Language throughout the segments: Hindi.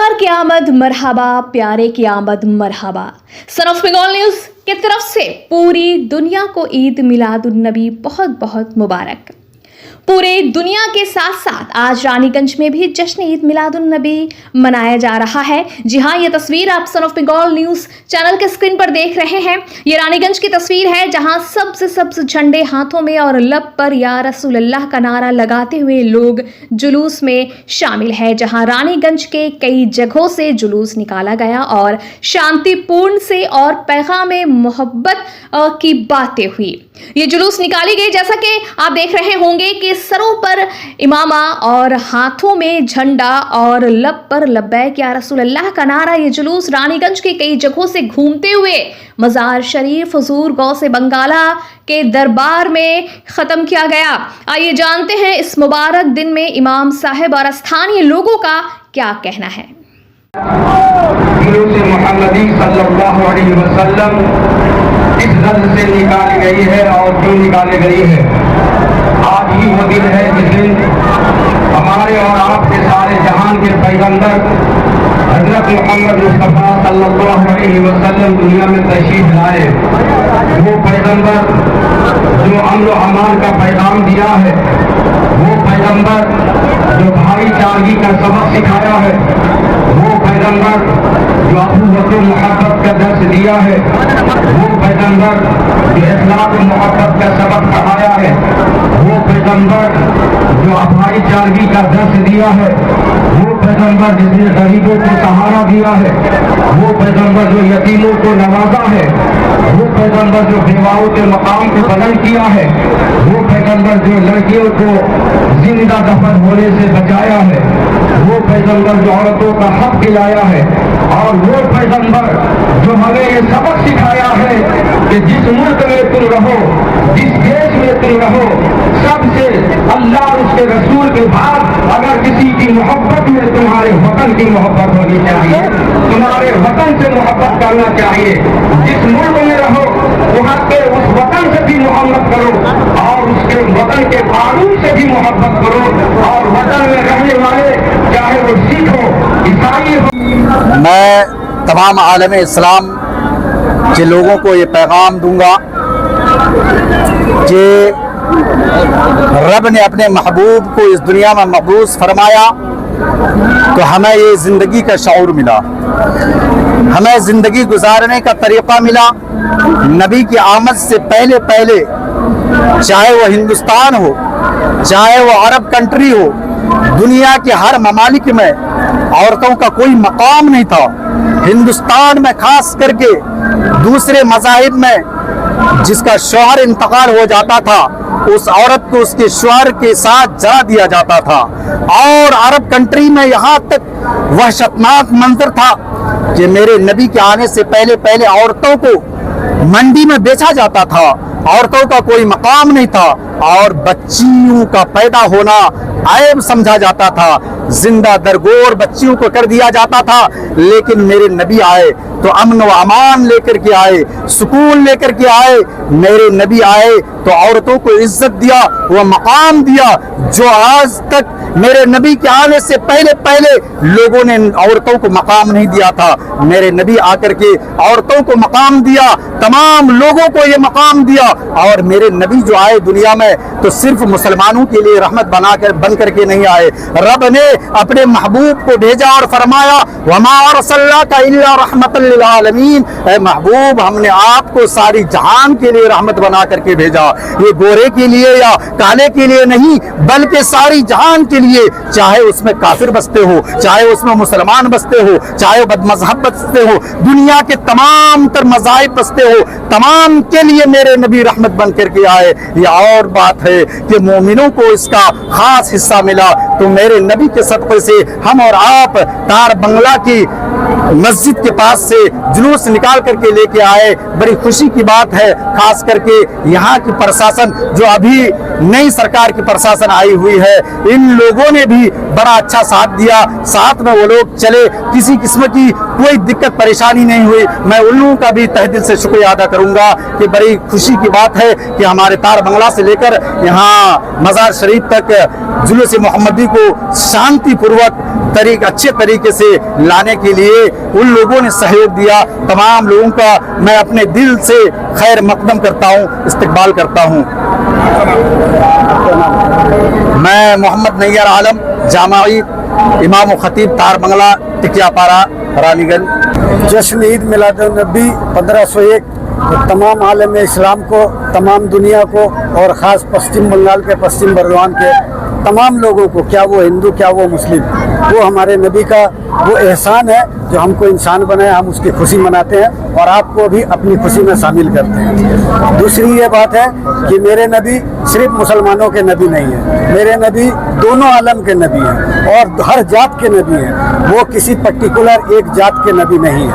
प्यार की आमद मरहबा, प्यारे की आमद मरहबा। सन ऑफ बंगाल न्यूज की तरफ से पूरी दुनिया को ईद मिलादुन नबी बहुत बहुत मुबारक। पूरे दुनिया के साथ साथ आज रानीगंज में भी जश्न ईद मिलादुन नबी मनाया जा रहा है। जी हाँ, ये तस्वीर आप son of Bengal news channel के स्क्रीन पर देख रहे हैं। ये रानीगंज की तस्वीर है जहां सब्ज झंडे हाथों में और लब पर या रसूल अल्लाह का नारा लगाते हुए लोग जुलूस में शामिल है। जहां रानीगंज के कई जगहों से जुलूस निकाला गया और शांतिपूर्ण से और पैगाम मोहब्बत की बातें हुई। ये जुलूस निकाली गई, जैसा कि आप देख रहे होंगे कि सरों पर इमामा और हाथों में झंडा और लब पर लब्बैक या रसूल अल्लाह का नारा। ये जुलूस रानीगंज के कई जगहों से घूमते हुए मजार शरीफ हुजूर गौसे बंगाला के दरबार में खत्म किया गया। आइए जानते हैं इस मुबारक दिन में इमाम साहब और स्थानीय लोगों का क्या कहना है। मुहम्मदी सल्लल्लाहु अलैहि वसल्लम इस रद से निकाली गई है और क्यों निकाली गई है। आज ही वो दिन है जिस दिन हमारे और आपके सारे जहान के पैगंबर हजरत मोहम्मद मुस्तफा सल्लल्लाहु अलैहि वसल्लम दुनिया में तशरीफ लाए। वो पैगंबर जो अमन व अमान का पैगाम दिया है, वो पैगंबर जो भाईचारगी का सबक सिखाया है, वो पैगंबर जो अखुवत मोहब्बत का दर्स दिया है, वो पैगंबर जो इखलाक मोहब्बत का सबक पढ़ाया है, वो पैगंबर जो भाईचारगी का दर्स दिया है, वो पैगंबर जिसने गरीबों को सहारा दिया है, वो पैगंबर जो यतीमों को नवाजा है, वो पैगंबर जो बेवाओं के मकाम को बुलंद किया है, वो पैगंबर जो लड़कियों को जिंदा दफन होने से बचाया है, वो पैगंबर जो औरतों का हक दिलाया है, और वो पैगंबर जो हमें ये सबक सिखाया है कि जिस मुल्क में तुम रहो, जिस देश में तुम रहो, सबसे अल्लाह और उसके रसूल के बाद अगर किसी की मोहब्बत में तुम्हारे वतन की मोहब्बत होनी चाहिए, तुम्हारे वतन से मोहब्बत करना चाहिए। जिस मुल्क में रहो वहाँ के उस वतन से भी मोहब्बत करो और उसके वतन के कानून से भी मोहब्बत करो, और वतन में रहने वाले चाहे वो सिख हो, ईसाई हो। मैं तमाम आलम इस्लाम के लोगों को ये पैगाम दूंगा कि रब ने अपने महबूब को इस दुनिया में मबूस फरमाया तो हमें ये ज़िंदगी का शऊर मिला, हमें ज़िंदगी गुजारने का तरीक़ा मिला। नबी की आमद से पहले पहले चाहे वो हिंदुस्तान हो, चाहे वो अरब कंट्री हो, दुनिया के हर ममालिक में औरतों का कोई मकाम नहीं था। हिंदुस्तान में खास करके दूसरे मज़ाहिब में जिसका शौहर इंतकाल हो जाता था, उस औरत को उसके शौहर के साथ जला दिया जाता था। और अरब कंट्री में यहाँ तक वहशतनाक मंजर था कि मेरे नबी के आने से पहले पहले औरतों को मंडी में बेचा जाता था, औरतों का कोई मकाम नहीं था और बच्चियों का पैदा होना ऐब समझा जाता था, जिंदा दरगोर बच्चियों को कर दिया जाता था। लेकिन मेरे नबी आए तो अमन व अमान लेकर के आए, सुकून लेकर के आए। मेरे नबी आए तो औरतों को इज्जत दिया, वो मकाम दिया जो आज तक मेरे नबी के आने से पहले पहले लोगों ने औरतों को मकाम नहीं दिया था। मेरे नबी आकर के औरतों को मकाम दिया, तमाम लोगों को ये मकाम दिया। और मेरे नबी जो आए दुनिया में तो सिर्फ मुसलमानों के लिए रहमत बन करके नहीं आए। रब ने अपने महबूब को भेजा और फरमाया वमा अरसलनाका इल्ला रहमतल लिल आलमीन, ऐ महबूब हमने आपको सारी जहान के लिए रहमत बना करके भेजा। ये गोरे के लिए या काले के लिए नहीं, बल्कि सारी जहान के लिए। चाहे उसमें काफिर बसते हो, चाहे उसमें मुसलमान बसते हो, चाहे बदमजहब बसते हो, दुनिया के तमाम तर मज़ाहिब बसते हो, तमाम के लिए मेरे नबी रहमत बन करके आए। ये और बात है कि मोमिनों को इसका खास हिस्सा मिला। तो मेरे नबी के सदक़े से हम और आप तार बंगला की मस्जिद के पास से जुलूस निकाल करके लेके आए, बड़ी खुशी की बात है। खास करके यहाँ की प्रशासन जो अभी नई सरकार की प्रशासन आई हुई है, इन लोगों ने भी बड़ा अच्छा साथ दिया। साथ में वो लोग चले, किसी किस्म की कोई दिक्कत परेशानी नहीं हुई। मैं उन लोगों का भी तहे दिल से शुक्रिया अदा करूंगा कि बड़ी खुशी की बात है कि हमारे तार बंगला से लेकर यहाँ मज़ार शरीफ तक जुलूस मोहम्मदी को शांतिपूर्वक अच्छे तरीके से लाने के लिए उन लोगों ने सहयोग दिया। तमाम लोगों का मैं अपने दिल से खैर मकदम करता हूँ, इस्तकबाल करता हूँ। मैं मोहम्मद नैयर आलम, जामाई इमाम व खतीब तार बंगला, टिकियापाड़ा, रानीगंज। जश्न ईद मिलादुन नबी 1501 तमाम आलम इस्लाम को, तमाम दुनिया को और ख़ास पश्चिम बंगाल के पश्चिम बर्दवान के तमाम लोगों को, क्या वो हिंदू क्या वो मुस्लिम, वो हमारे नबी का वो एहसान है जो हमको इंसान बनाया। हम उसकी खुशी मनाते हैं और आपको भी अपनी खुशी में शामिल करते हैं। दूसरी ये बात है कि मेरे नबी सिर्फ मुसलमानों के नबी नहीं है, मेरे नबी दोनों आलम के नबी हैं और हर जात के नबी हैं। वो किसी पर्टिकुलर एक जात के नबी नहीं है।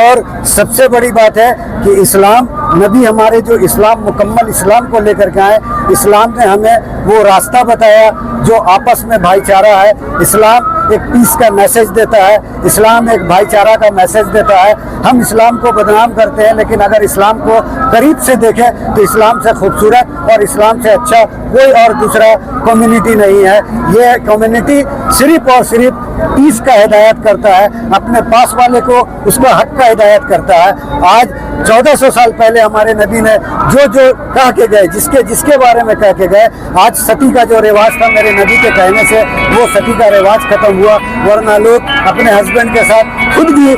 और सबसे बड़ी बात है कि इस्लाम नबी हमारे जो इस्लाम मुकम्मल इस्लाम को लेकर के आए, इस्लाम ने हमें वो रास्ता बताया जो आपस में भाईचारा है। इस्लाम एक पीस का मैसेज देता है, इस्लाम एक भाईचारा का मैसेज देता है। हम इस्लाम को बदनाम करते हैं, लेकिन अगर इस्लाम को करीब से देखें तो इस्लाम से खूबसूरत और इस्लाम से अच्छा कोई और दूसरा कम्युनिटी नहीं है। ये कम्युनिटी सिर्फ और सिर्फ पीस का हिदायत करता है, अपने पास वाले को उसको हक का हिदायत करता है। आज 1400 साल पहले हमारे नबी ने जो जो कह के गए, जिसके बारे में कह के गए, आज सती का जो रिवाज था मेरे नबी के कहने से वो सती का रिवाज खत्म हुआ। वरना लोग अपने हस्बैंड के साथ खुद भी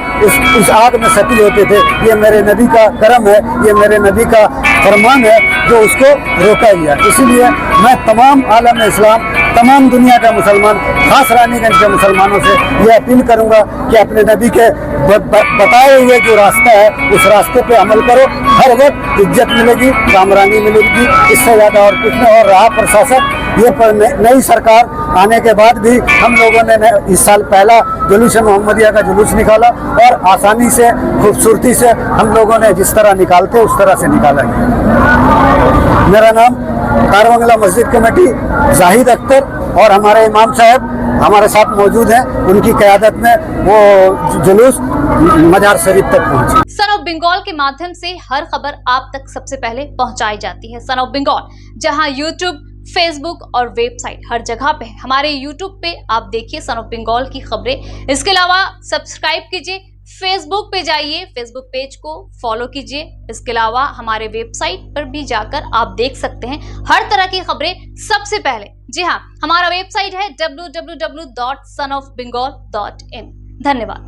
उस आग में सती होते थे। ये मेरे नबी का करम है, ये मेरे नबी का फरमान है जो उसको रोका गया। इसीलिए मैं तमाम आलम इस्लाम, तमाम दुनिया का मुसलमान, खास रानीगंज के मुसलमानों से ये अपील करूंगा कि अपने नबी के बताए हुए जो रास्ता है उस रास्ते पे अमल करो। हर वक्त इज्जत मिलेगी, कामरानी मिलेगी, इससे ज़्यादा और कुछ नहीं। और रहा प्रशासन, ये नई सरकार आने के बाद भी हम लोगों ने इस साल पहला जुलूस मोहम्मदिया का जुलूस निकाला और आसानी से, खूबसूरती से हम लोगों ने जिस तरह निकालते उस तरह से निकाला गया। मेरा नाम तार बंगला मस्जिद कमेटी जाहिद अख्तर और हमारे इमाम साहब हमारे साथ मौजूद हैं। उनकी क़यादत में वो जुलूस मजार शरीफ तक पहुंची। सन ऑफ बंगाल के माध्यम से हर खबर आप तक सबसे पहले पहुंचाई जाती है। सन ऑफ बंगाल, जहां यूट्यूब, फेसबुक और वेबसाइट हर जगह पे, हमारे यूट्यूब पे आप देखिए सन ऑफ बंगाल की खबरें। इसके अलावा सब्सक्राइब कीजिए, फेसबुक पे जाइए, फेसबुक पेज को फॉलो कीजिए। इसके अलावा हमारे वेबसाइट पर भी जाकर आप देख सकते हैं हर तरह की खबरें सबसे पहले। जी हाँ, हमारा वेबसाइट है www.sonofbengal.in। धन्यवाद।